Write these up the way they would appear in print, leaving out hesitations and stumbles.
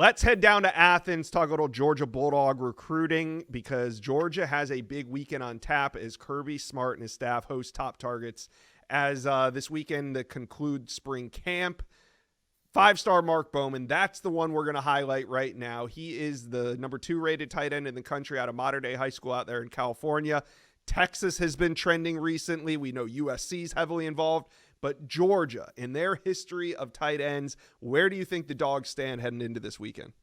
Let's head down to Athens, talk a little Georgia Bulldog recruiting, because Georgia has a big weekend on tap as Kirby Smart and his staff host top targets as this weekend to conclude spring camp. 5-star Mark Bowman, that's the one we're going to highlight right now. He is the number 2 rated tight end in the country out of Modern Day High School out there in California. Texas has been trending recently. We know USC is heavily involved. But Georgia, in their history of tight ends, where do you think the Dogs stand heading into this weekend?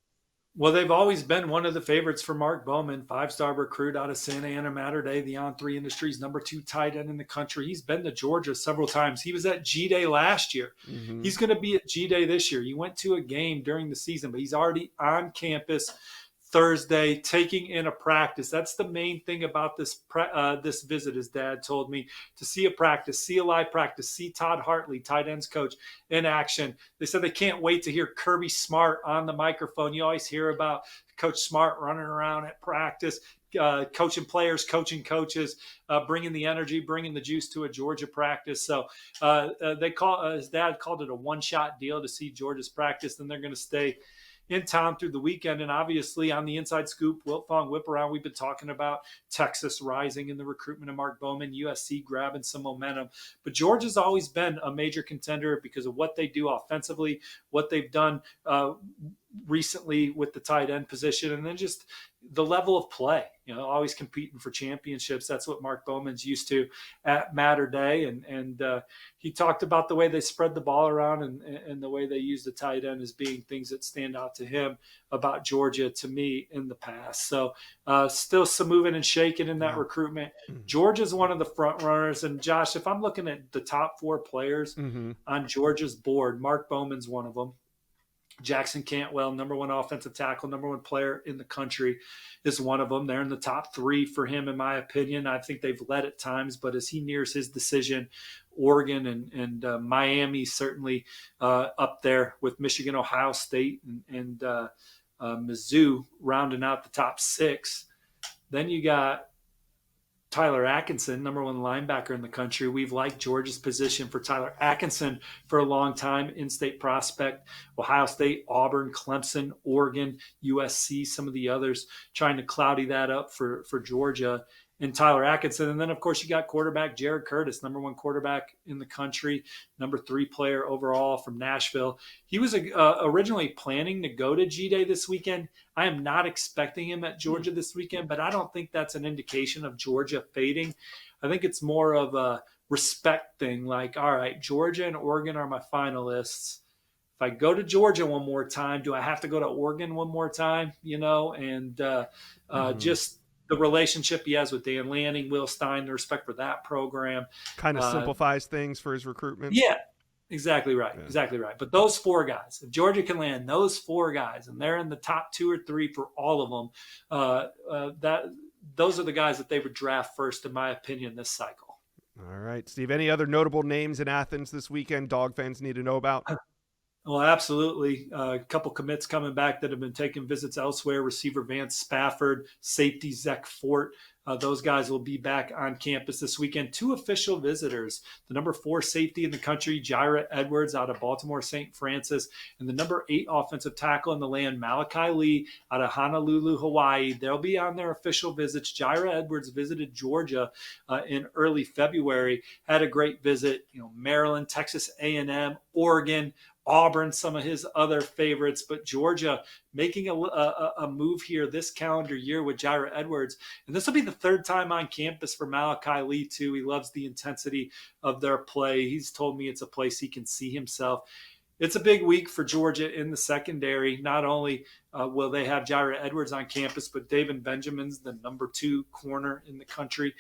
Well, they've always been one of the favorites for Mark Bowman, 5-star recruit out of Santa Ana Mater Dei, the On3 Industries number 2 tight end in the country. He's been to Georgia several times. He was at G-Day last year. Mm-hmm. He's going to be at G-Day this year. He went to a game during the season, but he's already on campus Thursday, taking in a practice. That's the main thing about this visit, his dad told me, to see a practice, see a live practice, see Todd Hartley, tight ends coach, in action. They said they can't wait to hear Kirby Smart on the microphone. You always hear about Coach Smart running around at practice, coaching players, coaching coaches, bringing the energy, bringing the juice to a Georgia practice. So his dad called it a one-shot deal to see Georgia's practice. Then they're going to stay in town through the weekend. And obviously on the Inside Scoop, Wiltfong Whip Around, we've been talking about Texas rising in the recruitment of Mark Bowman, USC grabbing some momentum. But Georgia's always been a major contender because of what they do offensively, what they've done recently with the tight end position, and then just the level of play, always competing for championships. That's what Mark Bowman's used to at Mater Dei. And he talked about the way they spread the ball around and the way they use the tight end as being things that stand out to him about Georgia, to me, in the past. So still some moving and shaking in that recruitment. Georgia's one of the front runners. And Josh, if I'm looking at the top 4 players on Georgia's board, Mark Bowman's one of them. Jackson Cantwell, number 1 offensive tackle, number 1 player in the country, is one of them. They're in the top 3 for him, in my opinion. I think they've led at times, but as he nears his decision, Oregon and Miami certainly up there with Michigan, Ohio State, and Mizzou rounding out the top 6. Then you got Tyler Atkinson, number 1 linebacker in the country. We've liked Georgia's position for Tyler Atkinson for a long time. In-state prospect, Ohio State, Auburn, Clemson, Oregon, USC, some of the others trying to cloudy that up for Georgia and Tyler Atkinson. And then, of course, you got quarterback Jared Curtis, number 1 quarterback in the country, number 3 player overall from Nashville. He was originally planning to go to G-Day this weekend. I am not expecting him at Georgia this weekend, but I don't think that's an indication of Georgia fading. I think it's more of a respect thing, like, all right, Georgia and Oregon are my finalists. If I go to Georgia one more time, do I have to go to Oregon one more time? Just the relationship he has with Dan Lanning, Will Stein, the respect for that program. Kind of simplifies things for his recruitment. Yeah, exactly right. Yeah. Exactly right. But those 4 guys, if Georgia can land those 4 guys, and they're in the top 2 or 3 for all of them, those are the guys that they would draft first, in my opinion, this cycle. All right, Steve, any other notable names in Athens this weekend Dog fans need to know about? Well, absolutely. A couple commits coming back that have been taking visits elsewhere. Receiver Vance Spafford, safety Zach Fort. Those guys will be back on campus this weekend. 2 official visitors, the number 4 safety in the country, Jira Edwards out of Baltimore St. Francis, and the number 8 offensive tackle in the land, Malachi Lee out of Honolulu, Hawaii. They'll be on their official visits. Jira Edwards visited Georgia in early February, had a great visit. Maryland, Texas A&M, Oregon, Auburn, some of his other favorites, but Georgia making a move here this calendar year with Jira Edwards. And this will be the 3rd time on campus for Malachi Lee, too. He loves the intensity of their play. He's told me it's a place he can see himself. It's a big week for Georgia in the secondary. Not only will they have Jira Edwards on campus, but David Benjamin's the number 2 corner in the country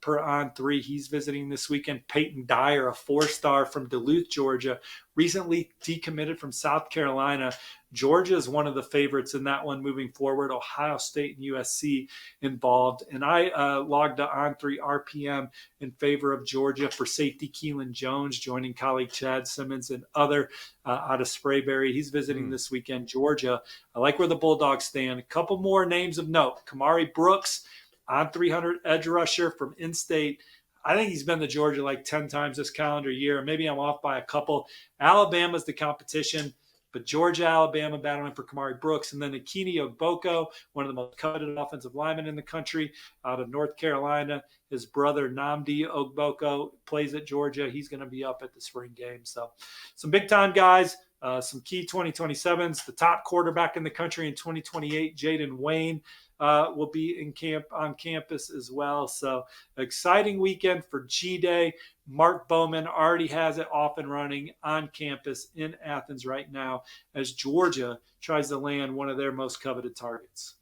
per On3. He's visiting this weekend. Peyton Dyer, a 4-star from Duluth, Georgia, recently decommitted from South Carolina. Georgia is one of the favorites in that one moving forward. Ohio State and USC involved. And I logged on 3 RPM in favor of Georgia for safety Keelan Jones, joining colleague Chad Simmons and other out of Sprayberry. He's visiting this weekend, Georgia. I like where the Bulldogs stand. A couple more names of note. Kamari Brooks, on 300 edge rusher from in-state. I think he's been to Georgia like 10 times this calendar year. Maybe I'm off by a couple. Alabama's the competition. But Georgia, Alabama battling for Kamari Brooks, and then Akini Ogboko, one of the most coveted offensive linemen in the country, out of North Carolina. His brother Nnamdi Ogboko plays at Georgia. He's going to be up at the spring game. So some big time guys. Some key 2027s. The top quarterback in the country in 2028, Jaden Wayne, will be on campus as well. So exciting weekend for G-Day. Mark Bowman already has it off and running on campus in Athens right now as Georgia tries to land one of their most coveted targets.